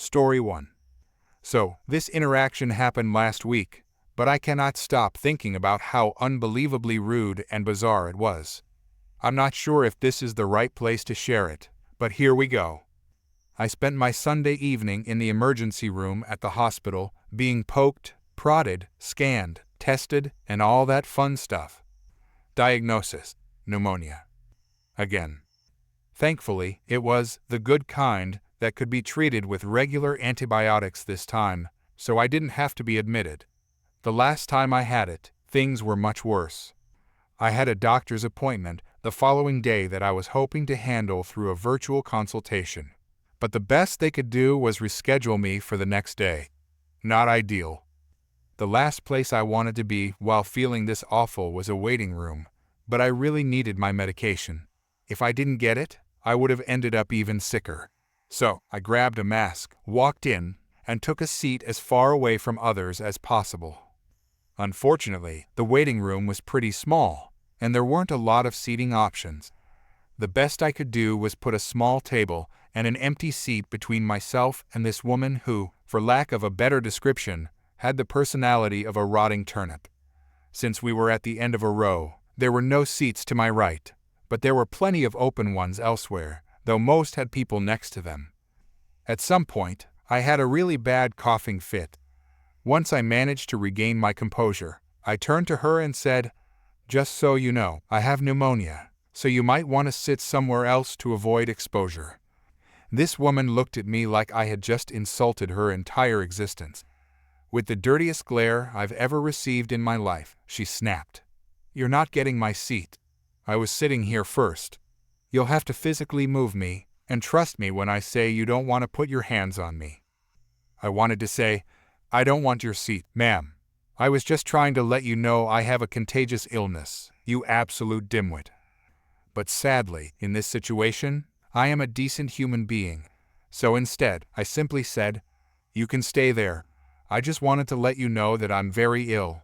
Story 1. So, this interaction happened last week, but I cannot stop thinking about how unbelievably rude and bizarre it was. I'm not sure if this is the right place to share it, but here we go. I spent my Sunday evening in the emergency room at the hospital, being poked, prodded, scanned, tested, and all that fun stuff. Diagnosis: pneumonia. Again. Thankfully, it was the good kind that could be treated with regular antibiotics this time, so I didn't have to be admitted. The last time I had it, things were much worse. I had a doctor's appointment the following day that I was hoping to handle through a virtual consultation, but the best they could do was reschedule me for the next day. Not ideal. The last place I wanted to be while feeling this awful was a waiting room, but I really needed my medication. If I didn't get it, I would have ended up even sicker. So, I grabbed a mask, walked in, and took a seat as far away from others as possible. Unfortunately, the waiting room was pretty small, and there weren't a lot of seating options. The best I could do was put a small table and an empty seat between myself and this woman who, for lack of a better description, had the personality of a rotting turnip. Since we were at the end of a row, there were no seats to my right, but there were plenty of open ones elsewhere, though most had people next to them. At some point, I had a really bad coughing fit. Once I managed to regain my composure, I turned to her and said, "Just so you know, I have pneumonia, so you might want to sit somewhere else to avoid exposure." This woman looked at me like I had just insulted her entire existence. With the dirtiest glare I've ever received in my life, she snapped, "You're not getting my seat. I was sitting here first. You'll have to physically move me, and trust me when I say you don't want to put your hands on me." I wanted to say, "I don't want your seat, ma'am. I was just trying to let you know I have a contagious illness, you absolute dimwit." But sadly, in this situation, I am a decent human being. So instead, I simply said, "You can stay there. I just wanted to let you know that I'm very ill."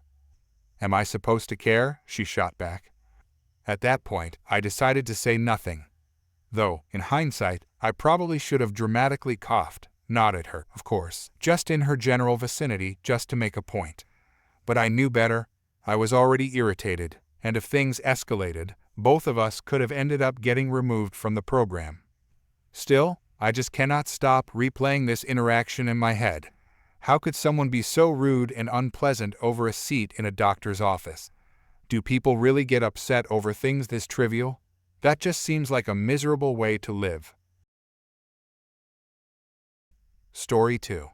"Am I supposed to care?" she shot back. At that point, I decided to say nothing. Though, in hindsight, I probably should have dramatically coughed, not at her, of course, just in her general vicinity, just to make a point. But I knew better. I was already irritated, and if things escalated, both of us could have ended up getting removed from the program. Still, I just cannot stop replaying this interaction in my head. How could someone be so rude and unpleasant over a seat in a doctor's office? Do people really get upset over things this trivial? That just seems like a miserable way to live. Story 2.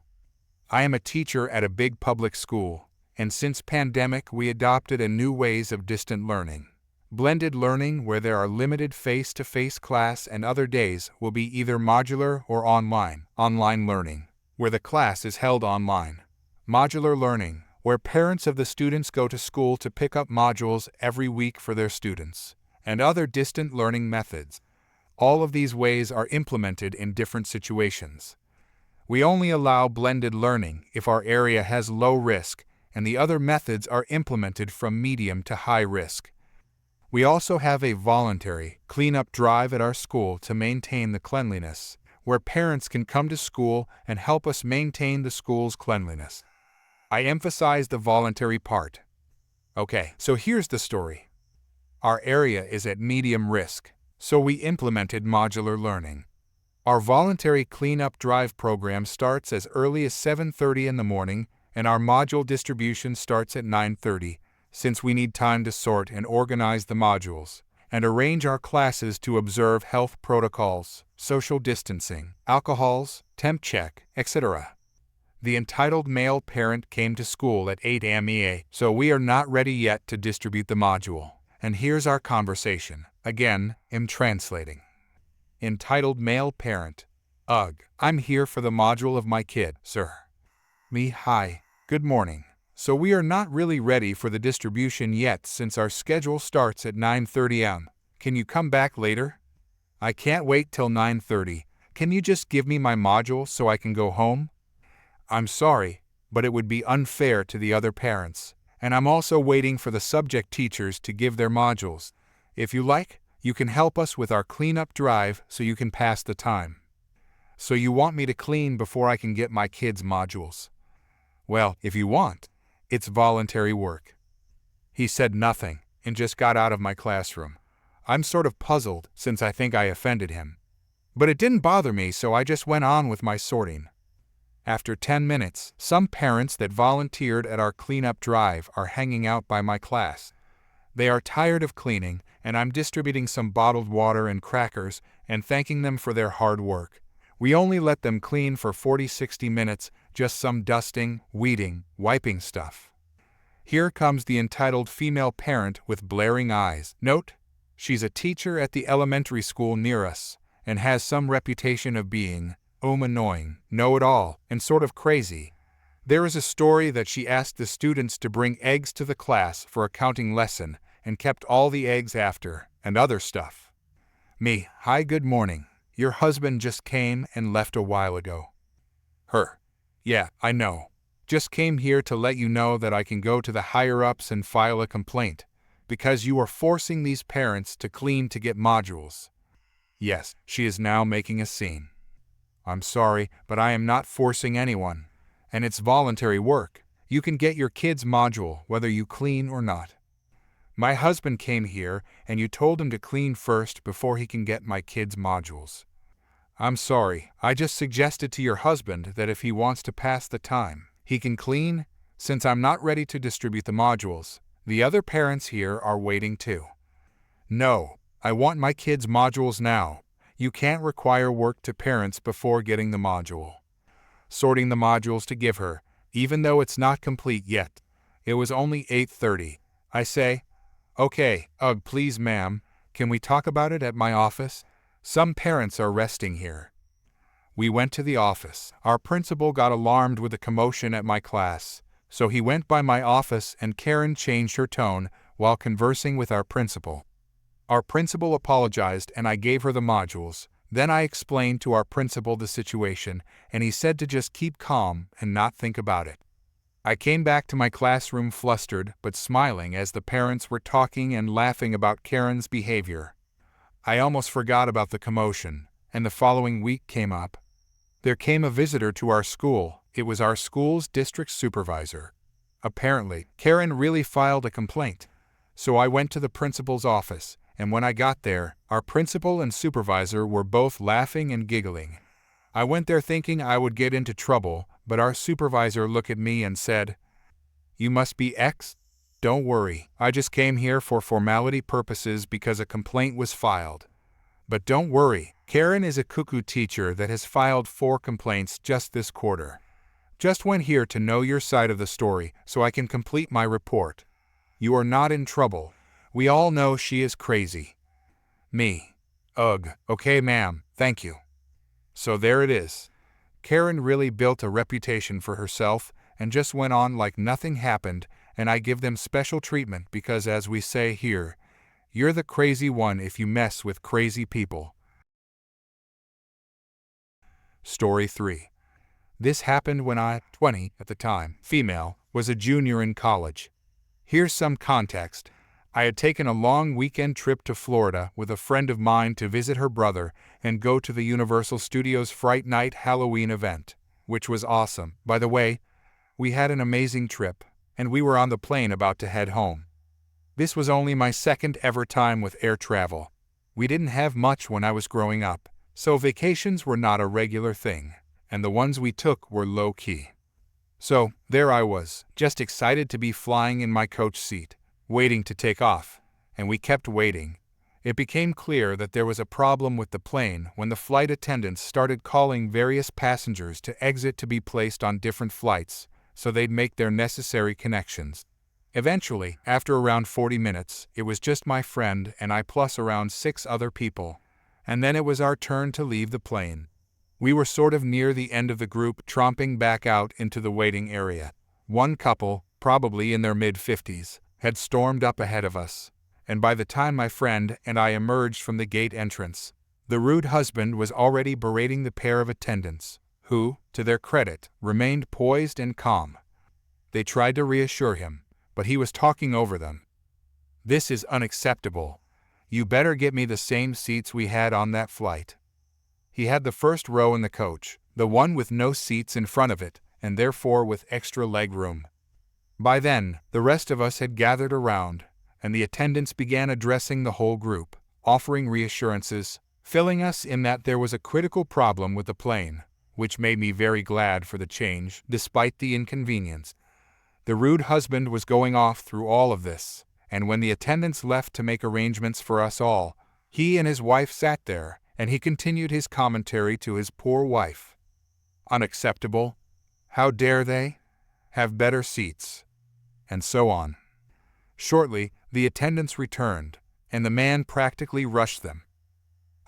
I am a teacher at a big public school, and since pandemic we adopted a new ways of distant learning. Blended learning, where there are limited face-to-face class, and other days will be either modular or online. Online learning, where the class is held online. Modular learning, where parents of the students go to school to pick up modules every week for their students, and other distant learning methods. All of these ways are implemented in different situations. We only allow blended learning if our area has low risk, and the other methods are implemented from medium to high risk. We also have a voluntary cleanup drive at our school to maintain the cleanliness, where parents can come to school and help us maintain the school's cleanliness. I emphasize the voluntary part. Okay, so here's the story. Our area is at medium risk, so we implemented modular learning. Our voluntary cleanup drive program starts as early as 7:30 in the morning, and our module distribution starts at 9:30, since we need time to sort and organize the modules, and arrange our classes to observe health protocols, social distancing, alcohols, temp check, etc. The entitled male parent came to school at 8 a.m. EA, so we are not ready yet to distribute the module. And here's our conversation. Again, I'm translating. Entitled male parent. Ugh, I'm here for the module of my kid, sir. Me, hi, good morning. So we are not really ready for the distribution yet since our schedule starts at 9:30 am. Can you come back later? I can't wait till 9:30. Can you just give me my module so I can go home? I'm sorry, but it would be unfair to the other parents, and I'm also waiting for the subject teachers to give their modules. If you like, you can help us with our cleanup drive so you can pass the time. So you want me to clean before I can get my kids' modules? Well, if you want, it's voluntary work. He said nothing and just got out of my classroom. I'm sort of puzzled since I think I offended him. But it didn't bother me, so I just went on with my sorting. After 10 minutes, some parents that volunteered at our cleanup drive are hanging out by my class. They are tired of cleaning, and I'm distributing some bottled water and crackers and thanking them for their hard work. We only let them clean for 40-60 minutes, just some dusting, weeding, wiping stuff. Here comes the entitled female parent with blaring eyes. Note, she's a teacher at the elementary school near us and has some reputation of being annoying, know-it-all, and sort of crazy. There is a story that she asked the students to bring eggs to the class for a counting lesson and kept all the eggs after, and other stuff. Me, hi, good morning. Your husband just came and left a while ago. Her, yeah, I know. Just came here to let you know that I can go to the higher-ups and file a complaint, because you are forcing these parents to clean to get modules. Yes, she is now making a scene. I'm sorry, but I am not forcing anyone. And it's voluntary work. You can get your kid's module whether you clean or not. My husband came here and you told him to clean first before he can get my kid's modules. I'm sorry, I just suggested to your husband that if he wants to pass the time, he can clean, since I'm not ready to distribute the modules. The other parents here are waiting too. No, I want my kid's modules now. You can't require work to parents before getting the module. Sorting the modules to give her, even though it's not complete yet. It was only 8:30. I say, okay, please ma'am, can we talk about it at my office? Some parents are resting here. We went to the office. Our principal got alarmed with the commotion at my class, so he went by my office and Karen changed her tone while conversing with our principal. Our principal apologized and I gave her the modules. Then I explained to our principal the situation and he said to just keep calm and not think about it. I came back to my classroom flustered but smiling as the parents were talking and laughing about Karen's behavior. I almost forgot about the commotion, and the following week came up. There came a visitor to our school. It was our school's district supervisor. Apparently, Karen really filed a complaint. So I went to the principal's office, and when I got there, our principal and supervisor were both laughing and giggling. I went there thinking I would get into trouble, but our supervisor looked at me and said, "You must be X? Don't worry, I just came here for formality purposes because a complaint was filed. But don't worry, Karen is a cuckoo teacher that has filed 4 complaints just this quarter. Just went here to know your side of the story so I can complete my report. You are not in trouble. We all know she is crazy." Me. Ugh, okay ma'am, thank you. So there it is. Karen really built a reputation for herself and just went on like nothing happened, and I give them special treatment because, as we say here, you're the crazy one if you mess with crazy people. Story 3. This happened when I, 20 at the time, female, was a junior in college. Here's some context. I had taken a long weekend trip to Florida with a friend of mine to visit her brother and go to the Universal Studios Fright Night Halloween event, which was awesome. By the way, we had an amazing trip, and we were on the plane about to head home. This was only my second ever time with air travel. We didn't have much when I was growing up, so vacations were not a regular thing, and the ones we took were low-key. So, there I was, just excited to be flying in my coach seat, waiting to take off, and we kept waiting. It became clear that there was a problem with the plane when the flight attendants started calling various passengers to exit to be placed on different flights, so they'd make their necessary connections. Eventually, after around 40 minutes, it was just my friend and I plus around 6 other people, and then it was our turn to leave the plane. We were sort of near the end of the group, tromping back out into the waiting area. One couple, probably in their mid-50s, had stormed up ahead of us, and by the time my friend and I emerged from the gate entrance, the rude husband was already berating the pair of attendants, who, to their credit, remained poised and calm. They tried to reassure him, but he was talking over them. "This is unacceptable. You better get me the same seats we had on that flight." He had the first row in the coach, the one with no seats in front of it, and therefore with extra leg room. By then, the rest of us had gathered around, and the attendants began addressing the whole group, offering reassurances, filling us in that there was a critical problem with the plane, which made me very glad for the change, despite the inconvenience. The rude husband was going off through all of this, and when the attendants left to make arrangements for us all, he and his wife sat there, and he continued his commentary to his poor wife. Unacceptable. How dare they? Have better seats. And so on. Shortly, the attendants returned, and the man practically rushed them.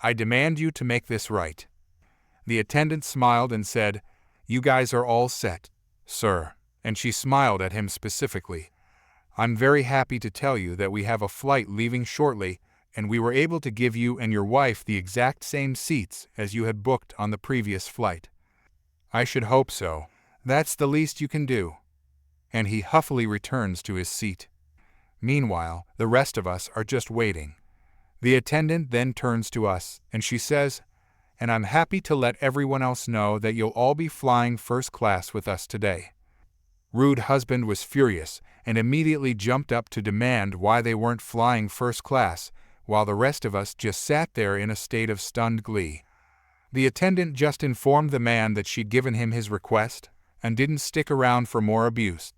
I demand you to make this right. The attendant smiled and said, "You guys are all set, sir," and she smiled at him specifically. "I'm very happy to tell you that we have a flight leaving shortly, and we were able to give you and your wife the exact same seats as you had booked on the previous flight." "I should hope so. That's the least you can do." And he huffily returns to his seat. Meanwhile, the rest of us are just waiting. The attendant then turns to us, and she says, "And I'm happy to let everyone else know that you'll all be flying first class with us today." Rude husband was furious and immediately jumped up to demand why they weren't flying first class, while the rest of us just sat there in a state of stunned glee. The attendant just informed the man that she'd given him his request and didn't stick around for more abuse.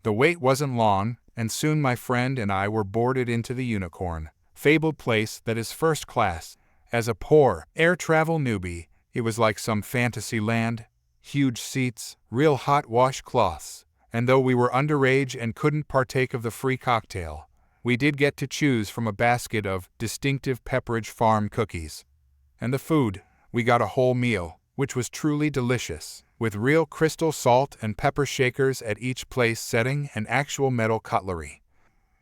The wait wasn't long, and soon my friend and I were boarded into the Unicorn, fabled place that is first class. As a poor air travel newbie, it was like some fantasy land, huge seats, real hot washcloths, and though we were underage and couldn't partake of the free cocktail, we did get to choose from a basket of distinctive Pepperidge Farm cookies. And the food, we got a whole meal, which was truly delicious, with real crystal salt and pepper shakers at each place setting and actual metal cutlery.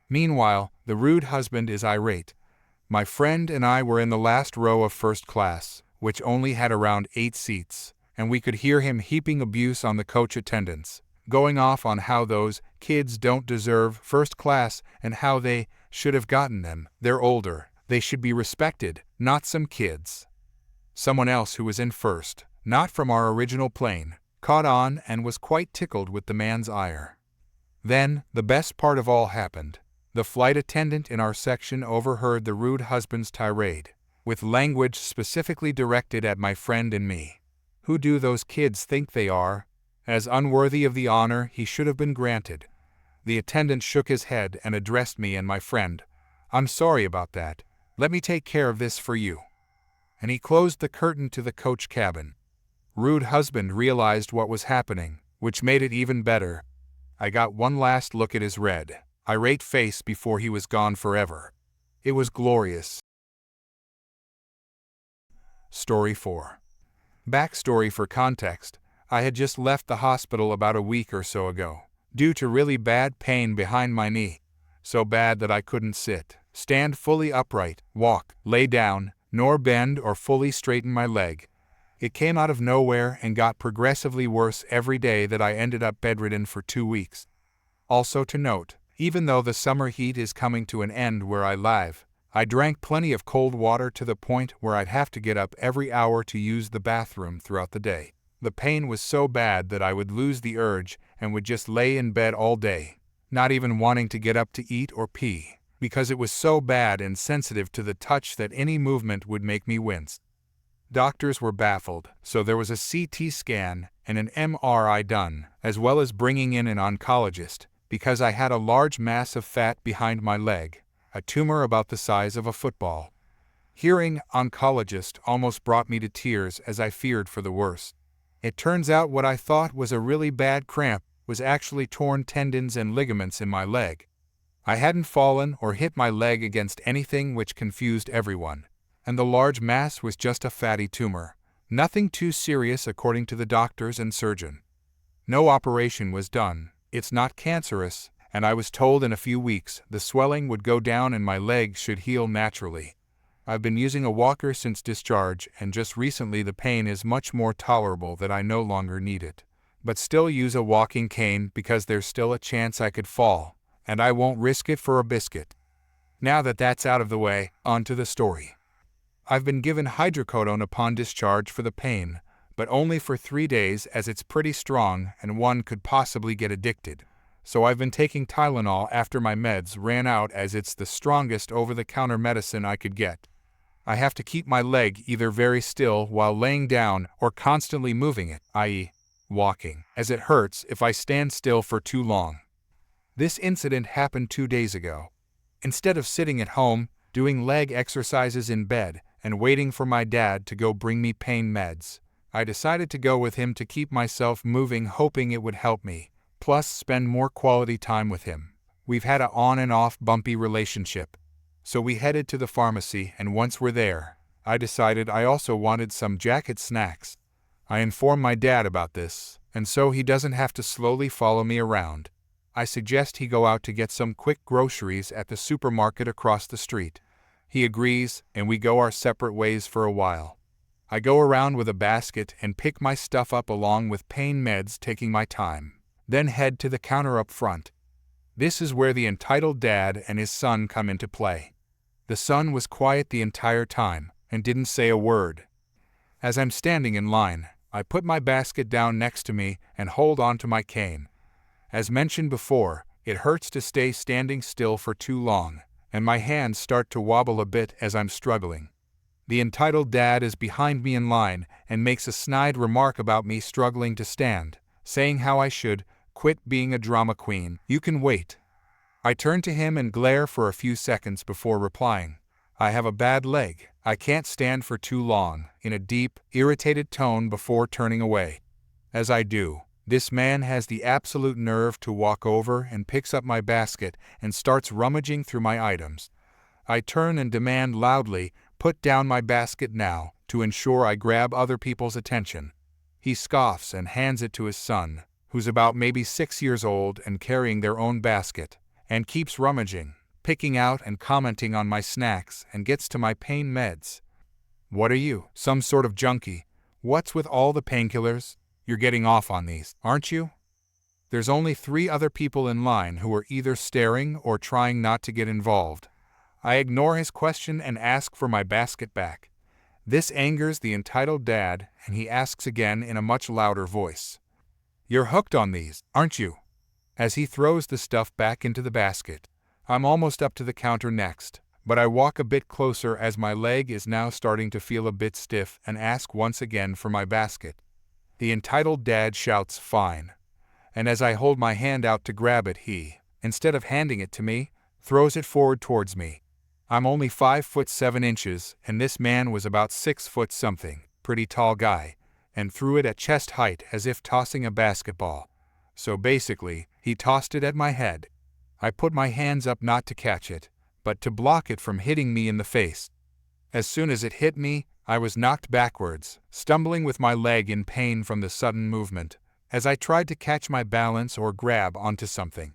Meanwhile, the rude husband is irate. My friend and I were in the last row of first class, which only had around 8 seats, and we could hear him heaping abuse on the coach attendants, going off on how those kids don't deserve first class and how they should have gotten them. They're older. They should be respected, not some kids. Someone else who was in first, not from our original plane, caught on and was quite tickled with the man's ire. Then, the best part of all happened. The flight attendant in our section overheard the rude husband's tirade, with language specifically directed at my friend and me. Who do those kids think they are? As unworthy of the honor he should have been granted. The attendant shook his head and addressed me and my friend. "I'm sorry about that. Let me take care of this for you." And he closed the curtain to the coach cabin. Rude husband realized what was happening, which made it even better. I got one last look at his red, irate face before he was gone forever. It was glorious. Story 4. Backstory for context. I had just left the hospital about a week or so ago, due to really bad pain behind my knee. So bad that I couldn't sit, stand fully upright, walk, lay down, nor bend or fully straighten my leg. It came out of nowhere and got progressively worse every day that I ended up bedridden for 2 weeks. Also to note, even though the summer heat is coming to an end where I live, I drank plenty of cold water to the point where I'd have to get up every hour to use the bathroom throughout the day. The pain was so bad that I would lose the urge and would just lay in bed all day, not even wanting to get up to eat or pee, because it was so bad and sensitive to the touch that any movement would make me wince. Doctors were baffled, so there was a CT scan and an MRI done, as well as bringing in an oncologist, because I had a large mass of fat behind my leg, a tumor about the size of a football. Hearing oncologist almost brought me to tears as I feared for the worst. It turns out what I thought was a really bad cramp was actually torn tendons and ligaments in my leg. I hadn't fallen or hit my leg against anything, which confused everyone, and the large mass was just a fatty tumor. Nothing too serious according to the doctors and surgeon. No operation was done. It's not cancerous, and I was told in a few weeks the swelling would go down and my leg should heal naturally. I've been using a walker since discharge, and just recently the pain is much more tolerable that I no longer need it. But still use a walking cane because there's still a chance I could fall, and I won't risk it for a biscuit. Now that that's out of the way, on to the story. I've been given hydrocodone upon discharge for the pain, but only for 3 days as it's pretty strong and one could possibly get addicted. So I've been taking Tylenol after my meds ran out as it's the strongest over-the-counter medicine I could get. I have to keep my leg either very still while laying down or constantly moving it, i.e., walking, as it hurts if I stand still for too long. This incident happened 2 days ago. Instead of sitting at home, doing leg exercises in bed, and waiting for my dad to go bring me pain meds, I decided to go with him to keep myself moving, hoping it would help me, plus spend more quality time with him. We've had a on and off bumpy relationship. So we headed to the pharmacy, and once we're there, I decided I also wanted some jacket snacks. I informed my dad about this, and so he doesn't have to slowly follow me around, I suggest he go out to get some quick groceries at the supermarket across the street. He agrees, and we go our separate ways for a while. I go around with a basket and pick my stuff up along with pain meds, taking my time, then head to the counter up front. This is where the entitled dad and his son come into play. The son was quiet the entire time and didn't say a word. As I'm standing in line, I put my basket down next to me and hold on to my cane. As mentioned before, it hurts to stay standing still for too long, and my hands start to wobble a bit as I'm struggling. The entitled dad is behind me in line and makes a snide remark about me struggling to stand, saying how I should quit being a drama queen. You can wait. I turn to him and glare for a few seconds before replying, I have a bad leg, I can't stand for too long, in a deep, irritated tone before turning away. As I do, this man has the absolute nerve to walk over and picks up my basket and starts rummaging through my items. I turn and demand loudly, put down my basket now, to ensure I grab other people's attention. He scoffs and hands it to his son, who's about maybe 6 years old and carrying their own basket, and keeps rummaging, picking out and commenting on my snacks, and gets to my pain meds. What are you, some sort of junkie? What's with all the painkillers? You're getting off on these, aren't you? There's only 3 other people in line who are either staring or trying not to get involved. I ignore his question and ask for my basket back. This angers the entitled dad, and he asks again in a much louder voice. You're hooked on these, aren't you? As he throws the stuff back into the basket. I'm almost up to the counter next, but I walk a bit closer as my leg is now starting to feel a bit stiff and ask once again for my basket. The entitled dad shouts, fine. And as I hold my hand out to grab it, he, instead of handing it to me, throws it forward towards me. I'm only 5'7", and this man was about 6 foot something, pretty tall guy, and threw it at chest height as if tossing a basketball. So basically, he tossed it at my head. I put my hands up not to catch it, but to block it from hitting me in the face. As soon as it hit me, I was knocked backwards, stumbling with my leg in pain from the sudden movement, as I tried to catch my balance or grab onto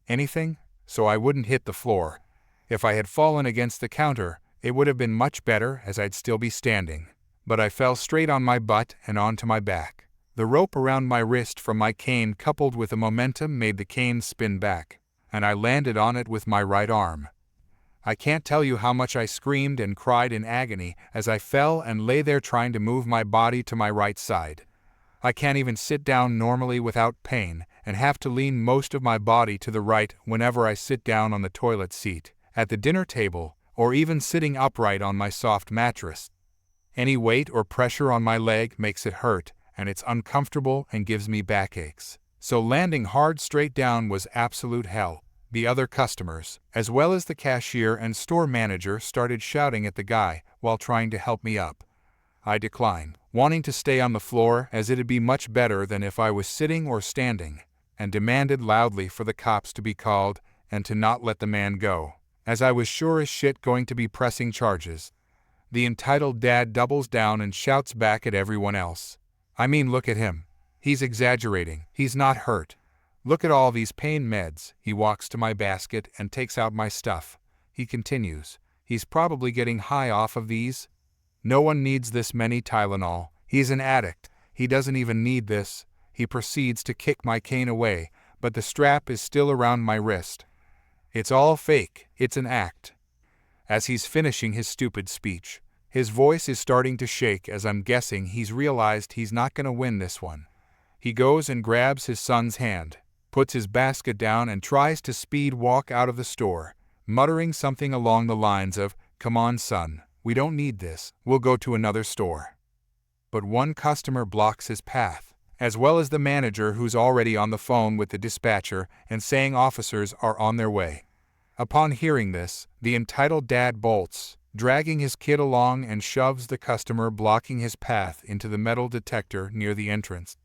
anything, so I wouldn't hit the floor. If I had fallen against the counter, it would have been much better as I'd still be standing. But I fell straight on my butt and onto my back. The rope around my wrist from my cane coupled with the momentum made the cane spin back, and I landed on it with my right arm. I can't tell you how much I screamed and cried in agony as I fell and lay there trying to move my body to my right side. I can't even sit down normally without pain and have to lean most of my body to the right whenever I sit down on the toilet seat, at the dinner table, or even sitting upright on my soft mattress. Any weight or pressure on my leg makes it hurt, and it's uncomfortable and gives me backaches. So landing hard straight down was absolute hell. The other customers, as well as the cashier and store manager, started shouting at the guy while trying to help me up. I declined, wanting to stay on the floor as it'd be much better than if I was sitting or standing, and demanded loudly for the cops to be called and to not let the man go, as I was sure as shit going to be pressing charges. The entitled dad doubles down and shouts back at everyone else. I mean, look at him. He's exaggerating. He's not hurt. Look at all these pain meds. He walks to my basket and takes out my stuff. He continues. He's probably getting high off of these. No one needs this many Tylenol. He's an addict. He doesn't even need this. He proceeds to kick my cane away, but the strap is still around my wrist. It's all fake. It's an act. As he's finishing his stupid speech, His voice is starting to shake as I'm guessing he's realized he's not going to win this one. He goes and grabs his son's hand, puts his basket down and tries to speed walk out of the store, muttering something along the lines of, "Come on, son, we don't need this, we'll go to another store." But one customer blocks his path, as well as the manager who's already on the phone with the dispatcher and saying officers are on their way. Upon hearing this, the entitled dad bolts, dragging his kid along and shoves the customer blocking his path into the metal detector near the entrance.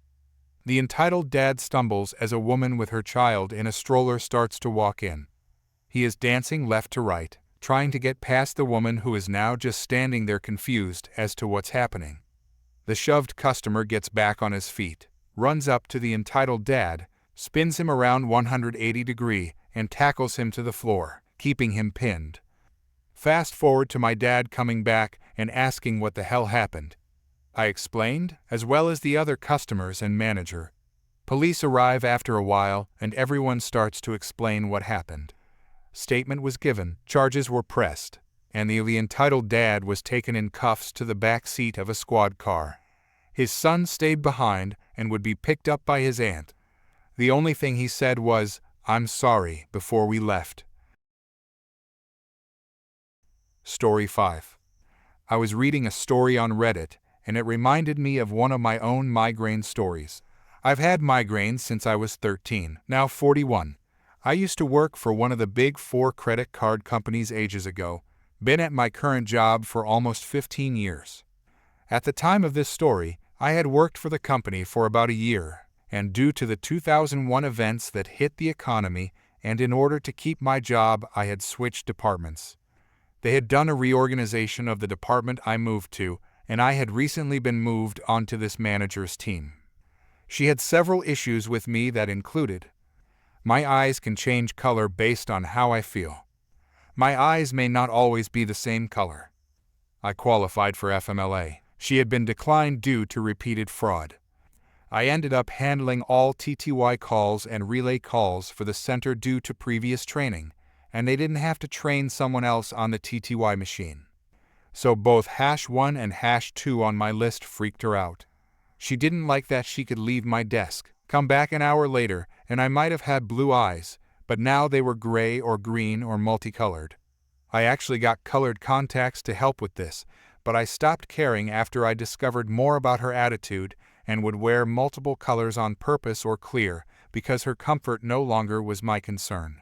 The entitled dad stumbles as a woman with her child in a stroller starts to walk in. He is dancing left to right, trying to get past the woman who is now just standing there confused as to what's happening. The shoved customer gets back on his feet, runs up to the entitled dad, spins him around 180 degrees, and tackles him to the floor, keeping him pinned. Fast forward to my dad coming back and asking what the hell happened. I explained, as well as the other customers and manager. Police arrive after a while and everyone starts to explain what happened. Statement was given, charges were pressed, and the entitled dad was taken in cuffs to the back seat of a squad car. His son stayed behind and would be picked up by his aunt. The only thing he said was, "I'm sorry," before we left. Story 5. I was reading a story on Reddit, and it reminded me of one of my own migraine stories. I've had migraines since I was 13, now 41. I used to work for one of the big 4 credit card companies ages ago, been at my current job for almost 15 years. At the time of this story, I had worked for the company for about a year, and due to the 2001 events that hit the economy, and in order to keep my job, I had switched departments. They had done a reorganization of the department I moved to, and I had recently been moved onto this manager's team. She had several issues with me that included: my eyes can change color based on how I feel. My eyes may not always be the same color. I qualified for FMLA. She had been declined due to repeated fraud. I ended up handling all TTY calls and relay calls for the center due to previous training, and they didn't have to train someone else on the TTY machine. So both #1 and #2 on my list freaked her out. She didn't like that she could leave my desk, come back an hour later, and I might have had blue eyes, but now they were gray or green or multicolored. I actually got colored contacts to help with this, but I stopped caring after I discovered more about her attitude and would wear multiple colors on purpose or clear because her comfort no longer was my concern.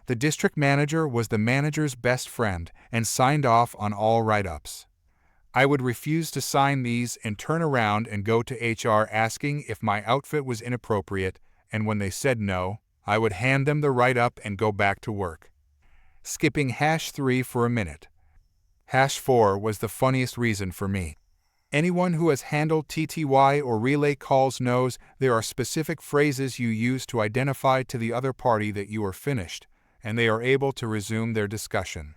The district manager was the manager's best friend and signed off on all write-ups. I would refuse to sign these and turn around and go to HR asking if my outfit was inappropriate, and when they said no, I would hand them the write-up and go back to work. Skipping #3 for a minute. #4 was the funniest reason for me. Anyone who has handled TTY or relay calls knows there are specific phrases you use to identify to the other party that you are finished, and they are able to resume their discussion.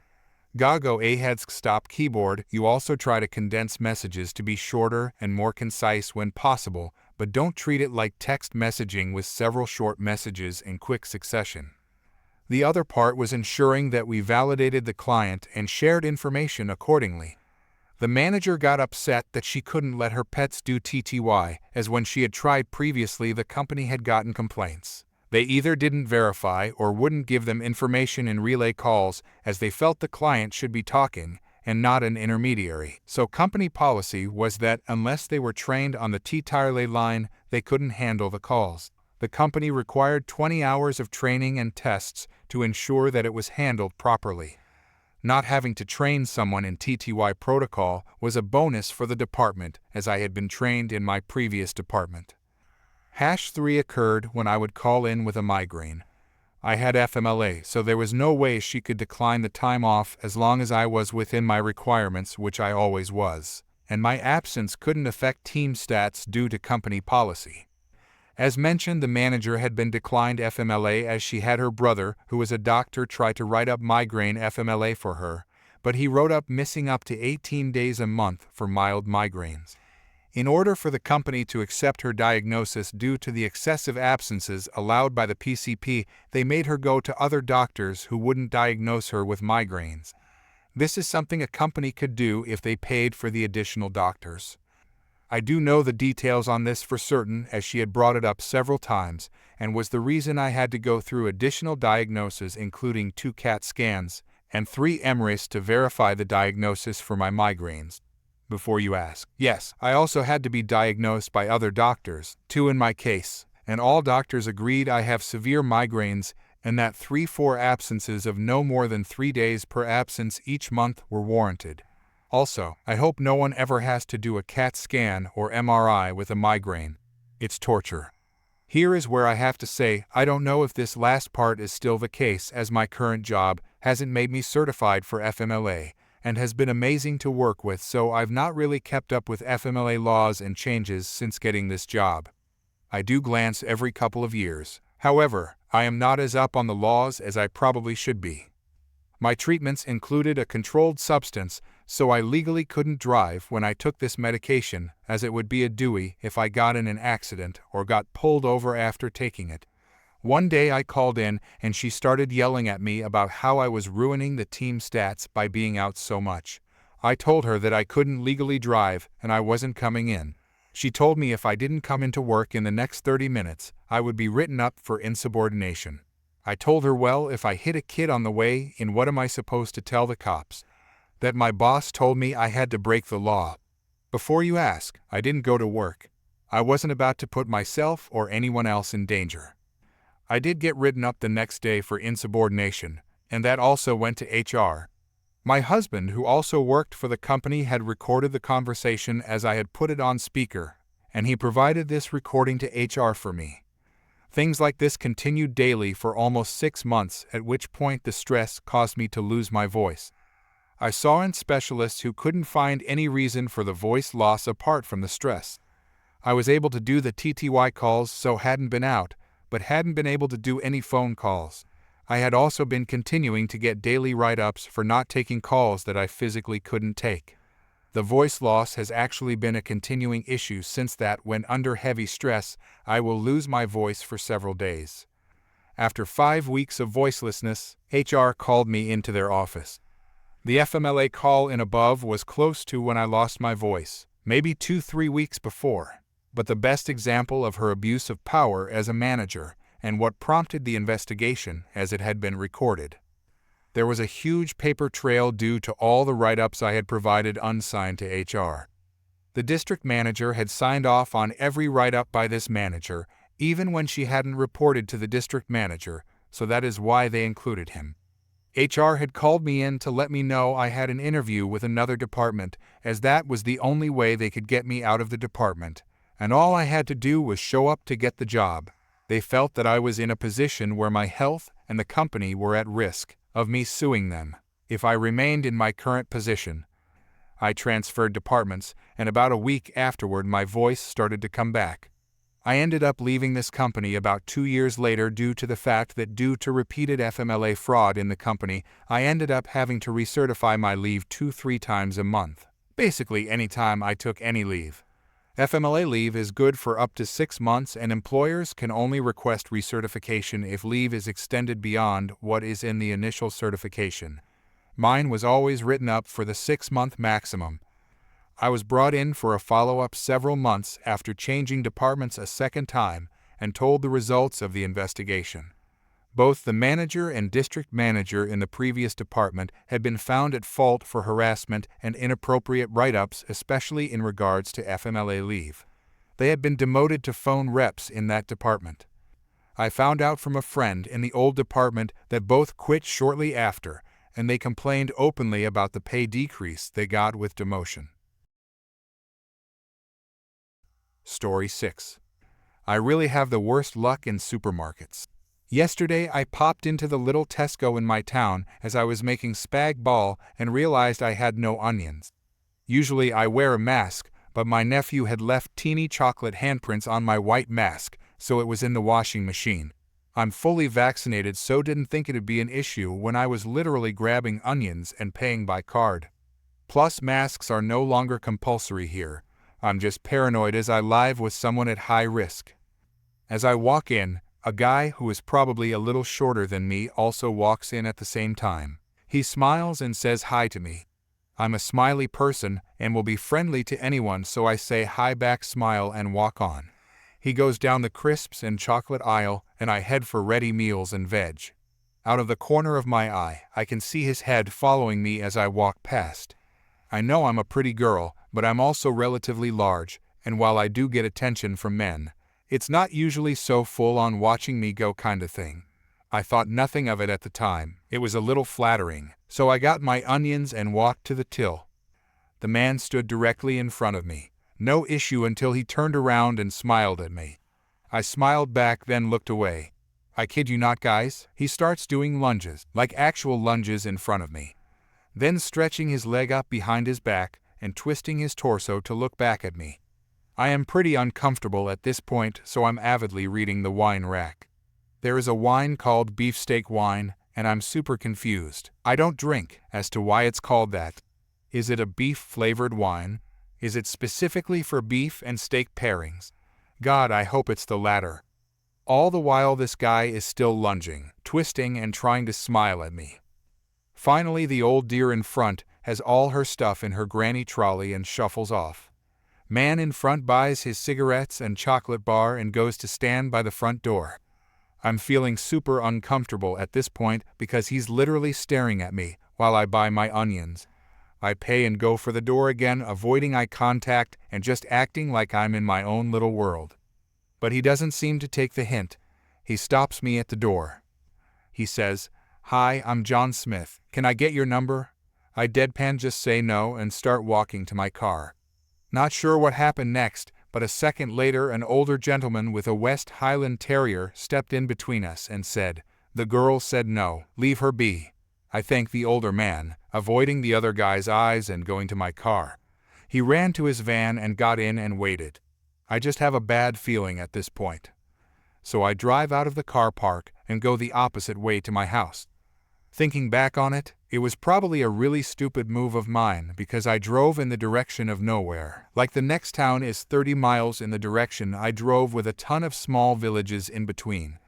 Gago ahead stop keyboard. You also try to condense messages to be shorter and more concise when possible, but don't treat it like text messaging with several short messages in quick succession. The other part was ensuring that we validated the client and shared information accordingly. The manager got upset that she couldn't let her pets do TTY, as when she had tried previously the company had gotten complaints. They either didn't verify or wouldn't give them information in relay calls, as they felt the client should be talking and not an intermediary. So company policy was that unless they were trained on the TTY line, they couldn't handle the calls. The company required 20 hours of training and tests to ensure that it was handled properly. Not having to train someone in TTY protocol was a bonus for the department, as I had been trained in my previous department. #3 occurred when I would call in with a migraine. I had FMLA, so there was no way she could decline the time off as long as I was within my requirements, which I always was, and my absence couldn't affect team stats due to company policy. As mentioned, the manager had been declined FMLA as she had her brother, who was a doctor, try to write up migraine FMLA for her, but he wrote up missing up to 18 days a month for mild migraines. In order for the company to accept her diagnosis due to the excessive absences allowed by the PCP, they made her go to other doctors who wouldn't diagnose her with migraines. This is something a company could do if they paid for the additional doctors. I do know the details on this for certain, as she had brought it up several times, and was the reason I had to go through additional diagnoses, including 2 CAT scans and 3 MRIs to verify the diagnosis for my migraines. Before you ask, yes, I also had to be diagnosed by other doctors, 2 in my case, and all doctors agreed I have severe migraines and that 3-4 absences of no more than 3 days per absence each month were warranted. Also, I hope no one ever has to do a CAT scan or MRI with a migraine. It's torture. Here is where I have to say I don't know if this last part is still the case, as my current job hasn't made me certified for FMLA and has been amazing to work with, so I've not really kept up with FMLA laws and changes since getting this job. I do glance every couple of years. However, I am not as up on the laws as I probably should be. My treatments included a controlled substance, so I legally couldn't drive when I took this medication, as it would be a Dewey if I got in an accident or got pulled over after taking it. One day I called in and she started yelling at me about how I was ruining the team stats by being out so much. I told her that I couldn't legally drive and I wasn't coming in. She told me if I didn't come into work in the next 30 minutes, I would be written up for insubordination. I told her, well, if I hit a kid on the way in, what am I supposed to tell the cops? That my boss told me I had to break the law. Before you ask, I didn't go to work. I wasn't about to put myself or anyone else in danger. I did get written up the next day for insubordination, and that also went to HR. My husband, who also worked for the company, had recorded the conversation as I had put it on speaker, and he provided this recording to HR for me. Things like this continued daily for almost 6 months, at which point the stress caused me to lose my voice. I saw in specialists who couldn't find any reason for the voice loss apart from the stress. I was able to do the TTY calls, so hadn't been out, but hadn't been able to do any phone calls. I had also been continuing to get daily write-ups for not taking calls that I physically couldn't take. The voice loss has actually been a continuing issue since that, when under heavy stress, I will lose my voice for several days. After 5 weeks of voicelessness, HR called me into their office. The FMLA call in above was close to when I lost my voice, maybe 2-3 weeks before, but the best example of her abuse of power as a manager and what prompted the investigation, as it had been recorded. There was a huge paper trail due to all the write-ups I had provided unsigned to HR. The district manager had signed off on every write-up by this manager, even when she hadn't reported to the district manager, so that is why they included him. HR had called me in to let me know I had an interview with another department, as that was the only way they could get me out of the department, and all I had to do was show up to get the job. They felt that I was in a position where my health and the company were at risk of me suing them if I remained in my current position. I transferred departments, and about a week afterward my voice started to come back. I ended up leaving this company about 2 years later due to the fact that, due to repeated FMLA fraud in the company, I ended up having to recertify my leave 2-3 times a month, basically any time I took any leave. FMLA leave is good for up to 6 months, and employers can only request recertification if leave is extended beyond what is in the initial certification. Mine was always written up for the 6-month maximum. I was brought in for a follow-up several months after changing departments a second time and told the results of the investigation. Both the manager and district manager in the previous department had been found at fault for harassment and inappropriate write-ups, especially in regards to FMLA leave. They had been demoted to phone reps in that department. I found out from a friend in the old department that both quit shortly after, and they complained openly about the pay decrease they got with demotion. Story 6. I really have the worst luck in supermarkets. Yesterday I popped into the little Tesco in my town as I was making spag bol and realized I had no onions. Usually I wear a mask, but my nephew had left teeny chocolate handprints on my white mask, so it was in the washing machine. I'm fully vaccinated, so didn't think it'd be an issue when I was literally grabbing onions and paying by card. Plus, masks are no longer compulsory here. I'm just paranoid as I live with someone at high risk. As I walk in, a guy who is probably a little shorter than me also walks in at the same time. He smiles and says hi to me. I'm a smiley person and will be friendly to anyone, so I say hi back, smile, and walk on. He goes down the crisps and chocolate aisle, and I head for ready meals and veg. Out of the corner of my eye, I can see his head following me as I walk past. I know I'm a pretty girl, but I'm also relatively large, and while I do get attention from men, it's not usually so full-on watching me go kind of thing. I thought nothing of it at the time. It was a little flattering, so I got my onions and walked to the till. The man stood directly in front of me. No issue until he turned around and smiled at me. I smiled back, then looked away. I kid you not, guys, he starts doing lunges, like actual lunges in front of me. Then stretching his leg up behind his back and twisting his torso to look back at me. I am pretty uncomfortable at this point, so I'm avidly reading the wine rack. There is a wine called beefsteak wine, and I'm super confused. I don't drink as to why it's called that. Is it a beef-flavored wine? Is it specifically for beef and steak pairings? God, I hope it's the latter. All the while this guy is still lunging, twisting, and trying to smile at me. Finally, the old dear in front has all her stuff in her granny trolley and shuffles off. Man in front buys his cigarettes and chocolate bar and goes to stand by the front door. I'm feeling super uncomfortable at this point because he's literally staring at me while I buy my onions. I pay and go for the door again, avoiding eye contact and just acting like I'm in my own little world. But he doesn't seem to take the hint. He stops me at the door. He says, "Hi, I'm John Smith. Can I get your number?" I deadpan just say no and start walking to my car. Not sure what happened next, but a second later an older gentleman with a West Highland Terrier stepped in between us and said, "The girl said no, leave her be." I thanked the older man, avoiding the other guy's eyes and going to my car. He ran to his van and got in and waited. I just have a bad feeling at this point. So I drive out of the car park and go the opposite way to my house. Thinking back on it, it was probably a really stupid move of mine because I drove in the direction of nowhere. Like the next town is 30 miles in the direction I drove, with a ton of small villages in between.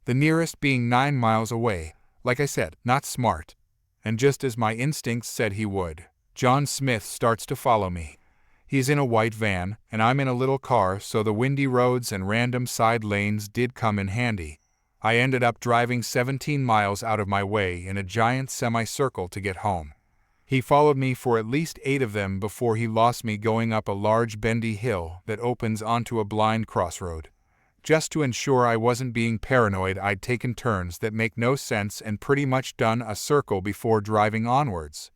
The nearest being 9 miles away. Like I said, not smart. And just as my instincts said he would, John Smith starts to follow me. He's in a white van, and I'm in a little car, so the windy roads and random side lanes did come in handy. I ended up driving 17 miles out of my way in a giant semicircle to get home. He followed me for at least 8 of them before he lost me going up a large bendy hill that opens onto a blind crossroad. Just to ensure I wasn't being paranoid, I'd taken turns that make no sense and pretty much done a circle before driving onwards.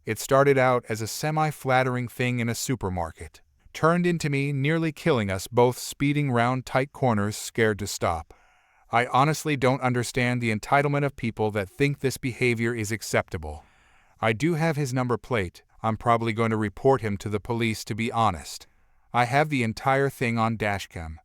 It started out as a semi-flattering thing in a supermarket, turned into me nearly killing us both, speeding round tight corners scared to stop. I honestly don't understand the entitlement of people that think this behavior is acceptable. I do have his number plate. I'm probably going to report him to the police, to be honest. I have the entire thing on dashcam.